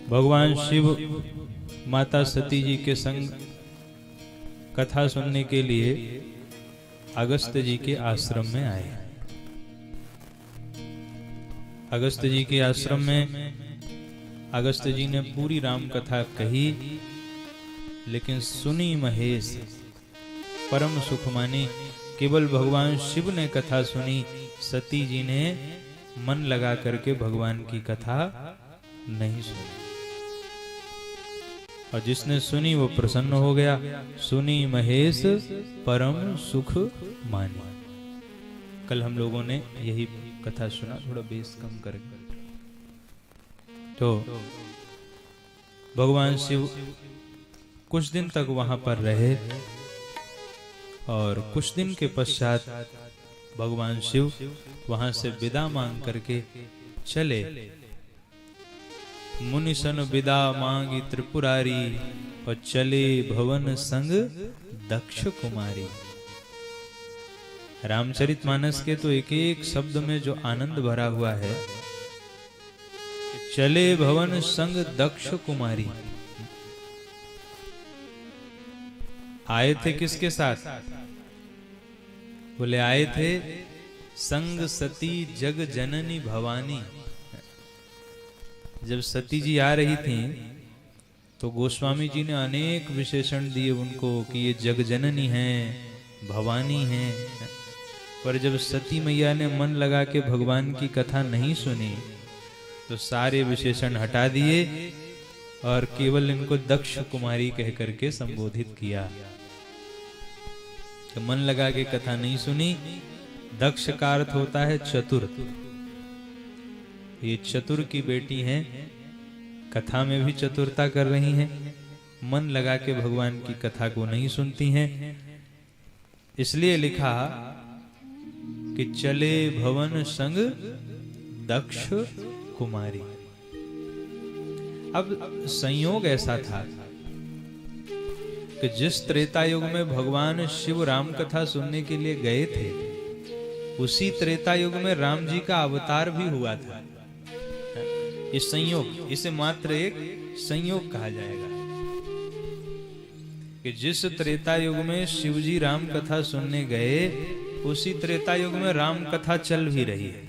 भगवान शिव माता सती जी के संग कथा सुनने के लिए अगस्त जी के आश्रम में आए। अगस्त जी के आश्रम में अगस्त जी ने पूरी राम कथा कही, लेकिन सुनी महेश परम सुख मानी। केवल भगवान शिव ने कथा सुनी, सती जी ने मन लगा करके भगवान की कथा नहीं सुनी। और जिसने सुनी वो प्रसन्न हो गया। सुनी महेश परम सुख मानी। कल हम लोगों ने यही कथा सुना, थोड़ा बेस कम करके। तो भगवान शिव कुछ दिन तक वहां पर रहे और कुछ दिन के पश्चात भगवान शिव वहां से विदा मांग करके चले। मुनि सन विदा मांगी त्रिपुरारी और चले भवन संग दक्ष कुमारी। रामचरितमानस के तो एक एक शब्द में जो आनंद भरा हुआ है। चले भवन संग दक्ष कुमारी। आए थे किसके साथ? बोले आए थे संग सती जग जननी भवानी। जब सती जी आ रही थी तो गोस्वामी जी ने अनेक विशेषण दिए उनको कि ये जग जननी हैं, भवानी हैं। पर जब सती मैया ने मन लगा के भगवान की कथा नहीं सुनी तो सारे विशेषण हटा दिए और केवल इनको दक्ष कुमारी कह करके संबोधित किया। कि मन लगा के कथा नहीं सुनी। दक्ष का अर्थ होता है चतुर। ये चतुर की बेटी हैं, कथा में भी चतुरता कर रही हैं, मन लगा के भगवान की कथा को नहीं सुनती हैं। इसलिए लिखा कि चले भवन संग दक्ष कुमारी। अब संयोग ऐसा था कि जिस त्रेता युग में भगवान शिव राम कथा सुनने के लिए गए थे, उसी त्रेता युग में राम जी का अवतार भी हुआ था। ये संयोग, इसे मात्र एक संयोग कहा जाएगा कि जिस त्रेता युग में शिव जी राम कथा सुनने गए, उसी त्रेता युग में राम कथा चल भी रही है।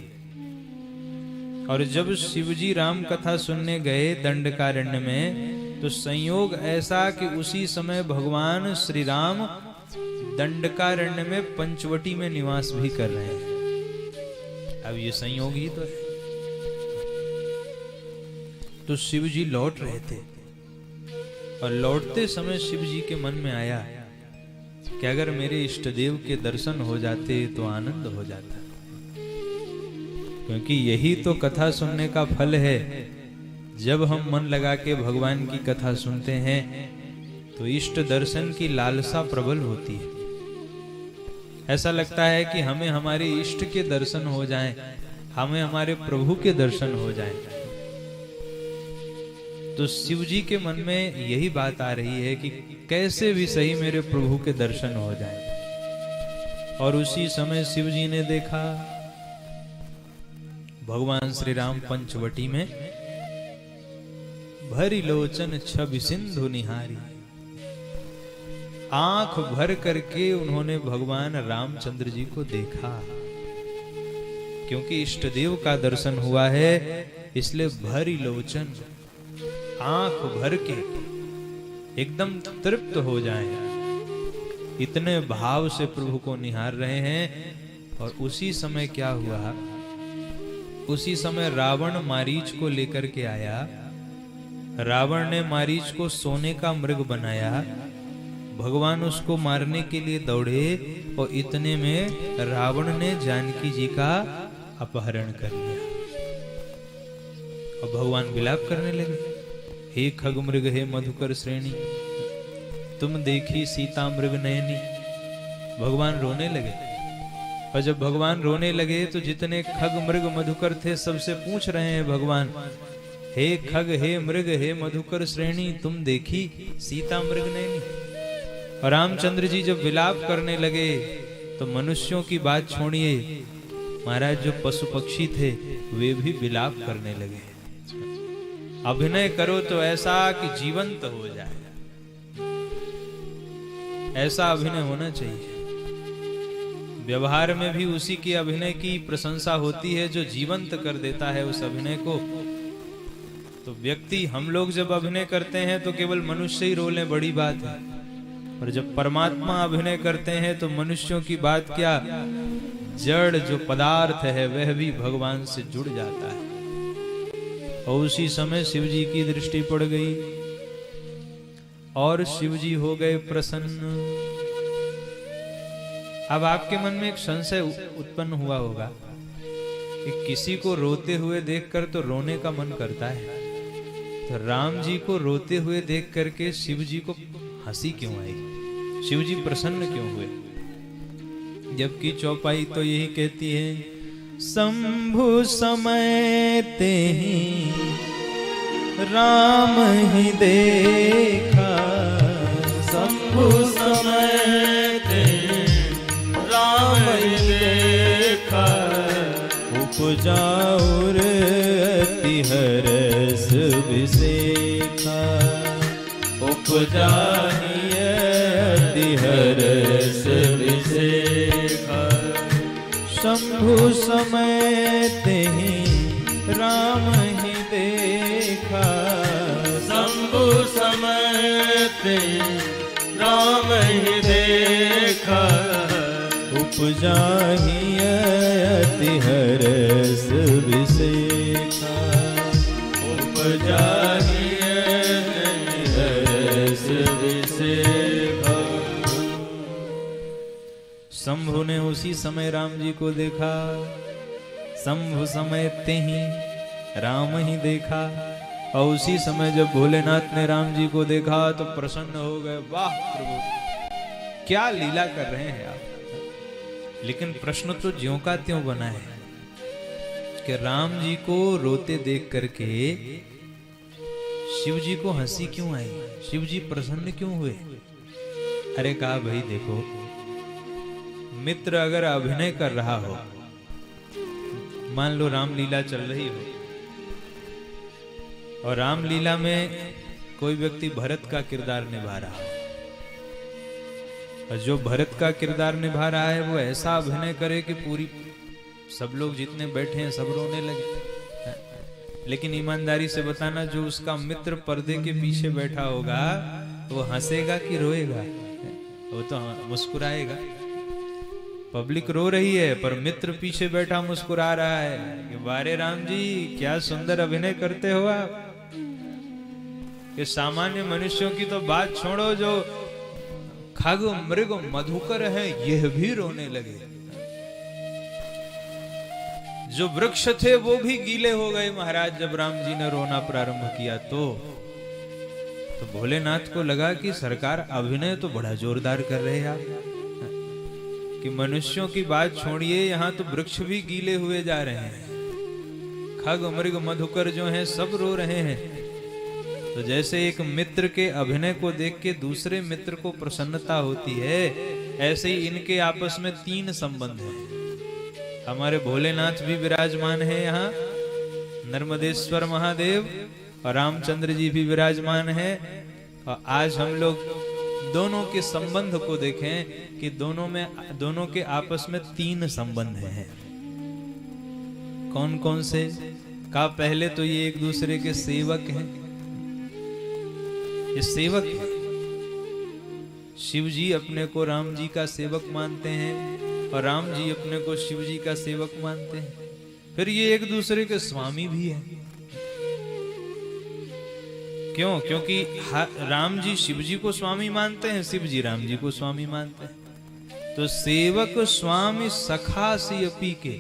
और जब शिव जी राम कथा सुनने गए दंडकारण्य में, तो संयोग ऐसा कि उसी समय भगवान श्री राम दंडकारण्य में पंचवटी में निवास भी कर रहे हैं। अब ये संयोग ही तो है। तो शिव जी लौट रहे थे और लौटते समय शिव जी के मन में आया कि अगर मेरे इष्ट देव के दर्शन हो जाते तो आनंद हो जाता। क्योंकि यही तो कथा सुनने का फल है। जब हम मन लगा के भगवान की कथा सुनते हैं तो इष्ट दर्शन की लालसा प्रबल होती है। ऐसा लगता है कि हमें हमारे इष्ट के दर्शन हो जाएं, हमें हमारे प्रभु के दर्शन हो जाएं। तो शिव जी के मन में यही बात आ रही है कि कैसे भी सही मेरे प्रभु के दर्शन हो जाएं। और उसी समय शिव जी ने देखा भगवान श्री राम पंचवटी में भरी लोचन छवि सिंधु निहारी। आंख भर करके उन्होंने भगवान रामचंद्र जी को देखा। क्योंकि इष्ट देव का दर्शन हुआ है, इसलिए भरी लोचन, आंख भर के एकदम तृप्त हो जाएं, इतने भाव से प्रभु को निहार रहे हैं। और उसी समय क्या हुआ? उसी समय रावण मारीच को लेकर के आया। रावण ने मारीच को सोने का मृग बनाया। भगवान उसको मारने के लिए दौड़े और इतने में रावण ने जानकी जी का अपहरण कर लिया। और भगवान विलाप करने लगे, हे खग मृग हे मधुकर श्रेणी, तुम देखी सीता मृग नयनी। भगवान रोने लगे। और जब भगवान रोने लगे तो जितने खग मृग मधुकर थे सबसे पूछ रहे हैं भगवान, हे खग हे मृग हे मधुकर श्रेणी, तुम देखी सीता मृग नयनी। और रामचंद्र जी जब विलाप करने लगे तो मनुष्यों की बात छोड़िए, महाराज जो पशु पक्षी थे वे भी विलाप करने लगे। अभिनय करो तो ऐसा कि जीवंत हो जाए, ऐसा अभिनय होना चाहिए। व्यवहार में भी उसी के अभिनय की प्रशंसा होती है जो जीवंत कर देता है उस अभिनय को। तो व्यक्ति, हम लोग जब अभिनय करते हैं तो केवल मनुष्य ही रोले, बड़ी बात है। पर जब परमात्मा अभिनय करते हैं तो मनुष्यों की बात क्या, जड़ जो पदार्थ है वह भी भगवान से जुड़ जाता है। और उसी समय शिव जी की दृष्टि पड़ गई और शिव जी हो गए प्रसन्न। अब आपके मन में एक संशय उत्पन्न हुआ होगा कि किसी को रोते हुए देखकर तो रोने का मन करता है, तो राम जी को रोते हुए देख करके शिव जी को हंसी क्यों आई, शिव जी प्रसन्न क्यों हुए? जबकि चौपाई तो यही कहती है, शंभु समय ते ही राम ही देखा, शंभु समय ते राम ही देखा, उपजा और अति हरस विसेखा, उपजा ही अति हरस विसेखा। शंभु समय ते ही राम ही देखा, शंभु समय ते राम ही देखा, उपजा ही अति हरस विसेखा, उपजा ही अति हरस विसेखा। शंभु ने उसी समय राम जी को देखा, शंभु समय ते ही राम ही देखा। और उसी समय जब भोलेनाथ ने राम जी को देखा तो प्रसन्न हो गए, वाह प्रभु क्या लीला कर रहे हैं आप। लेकिन प्रश्न तो ज्यों का त्यों बना है कि राम जी को रोते देख करके शिव जी को हंसी क्यों आई, शिव जी प्रसन्न क्यों हुए? अरे कहा भाई देखो, मित्र अगर अभिनय कर रहा हो, मान लो रामलीला चल रही हो और रामलीला में कोई व्यक्ति भरत का किरदार निभा रहा है, और जो भरत का किरदार निभा रहा है वो ऐसा अभिनय करे कि पूरी सब लोग जितने बैठे हैं सब रोने लगे। लेकिन ईमानदारी से बताना, जो उसका मित्र पर्दे के पीछे बैठा होगा वो हंसेगा कि रोएगा? वो तो मुस्कुराएगा। पब्लिक रो रही है पर मित्र पीछे बैठा मुस्कुरा रहा है कि वारे राम जी क्या सुंदर अभिनय करते हो आप। कि सामान्य मनुष्यों की तो बात छोड़ो, जो खग मृग मधुकर है यह भी रोने लगे। जो वृक्ष थे वो भी गीले हो गए महाराज जब राम जी ने रोना प्रारंभ किया। तो भोलेनाथ को लगा कि सरकार अभिनय तो बड़ा जोरदार कर रहे हैं आप, कि मनुष्यों की बात छोड़िए, यहाँ तो वृक्ष भी गीले हुए जा रहे हैं, खग मृग मधुकर जो हैं सब रो रहे हैं। तो जैसे एक मित्र के अभिनय को देख के दूसरे मित्र को प्रसन्नता होती है, ऐसे ही इनके आपस में तीन संबंध हैं। हमारे भोलेनाथ भी विराजमान है यहाँ, नर्मदेश्वर महादेव और रामचंद्र जी भी विराजमान है। और आज हम लोग दोनों के संबंध को देखें कि दोनों के आपस में तीन संबंध हैं। कौन कौन से? का पहले तो ये एक दूसरे के सेवक हैं। ये सेवक हैं। शिव जी अपने को राम जी का सेवक मानते हैं और राम जी अपने को शिव जी का सेवक मानते हैं। फिर ये एक दूसरे के स्वामी भी हैं। क्यों? क्योंकि राम जी शिव जी को स्वामी मानते हैं, शिव जी राम जी को स्वामी मानते हैं। तो सेवक स्वामी सखा सी अपी के,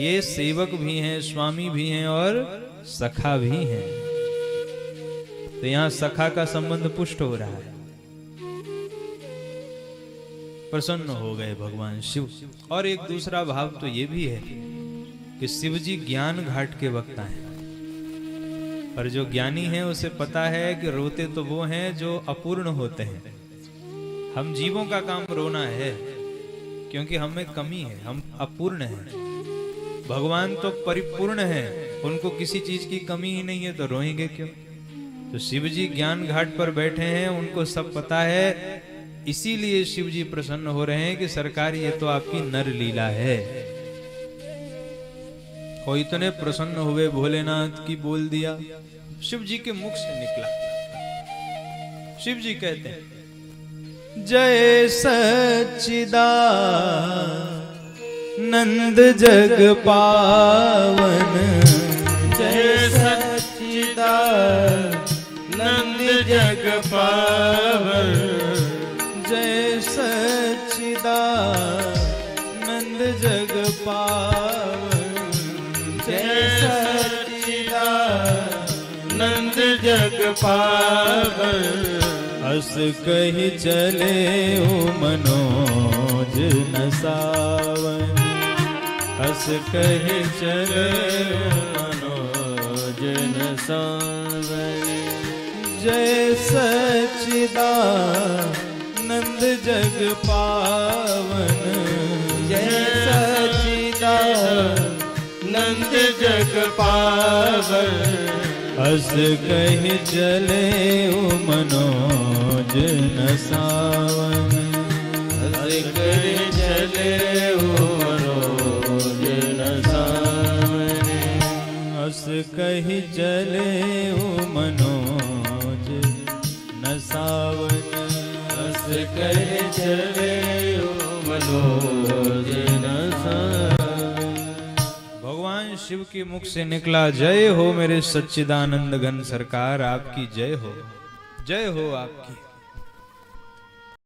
ये सेवक भी हैं, स्वामी भी हैं और सखा भी हैं। तो यहां सखा का संबंध पुष्ट हो रहा है। प्रसन्न हो गए भगवान शिव। और एक दूसरा भाव तो ये भी है कि शिव जी ज्ञान घाट के वक्ता हैं, और जो ज्ञानी है उसे पता है कि रोते तो वो हैं जो अपूर्ण होते हैं। हम जीवों का काम रोना है क्योंकि हमें कमी है, हम अपूर्ण हैं। भगवान तो परिपूर्ण है, उनको किसी चीज की कमी ही नहीं है तो रोएंगे क्यों? तो शिव जी ज्ञान घाट पर बैठे हैं, उनको सब पता है, इसीलिए शिव जी प्रसन्न हो रहे हैं कि सरकार ये तो आपकी नर लीला है। और इतने प्रसन्न हुए, भोलेनाथ की बोल दिया, शिव जी के मुख से निकला। शिव जी कहते हैं, जय सच्चिदानंद जग पावन, जय सच्चिदानंद जग पावन, जय सच्चिदानंद जग पावन, जय सच्चिदानंद जग पावन। अस कही चले ओ मनोज न सावन, अस कही चले ओ मनोज न सावन। जय सच्चिदानंद जग पावन, जय सच्चिदानंद जग पावन। अस कही चले ओ मनोज न सावन, अस कही चले ओ मनोज न सावन। अस कही चले ओ मनोज न सावन, अस कही चले ओ मनोज न सावन। भगवान शिव के मुख से निकला, जय हो मेरे सच्चिदानंद घन सरकार, आपकी जय हो, जय हो आपकी।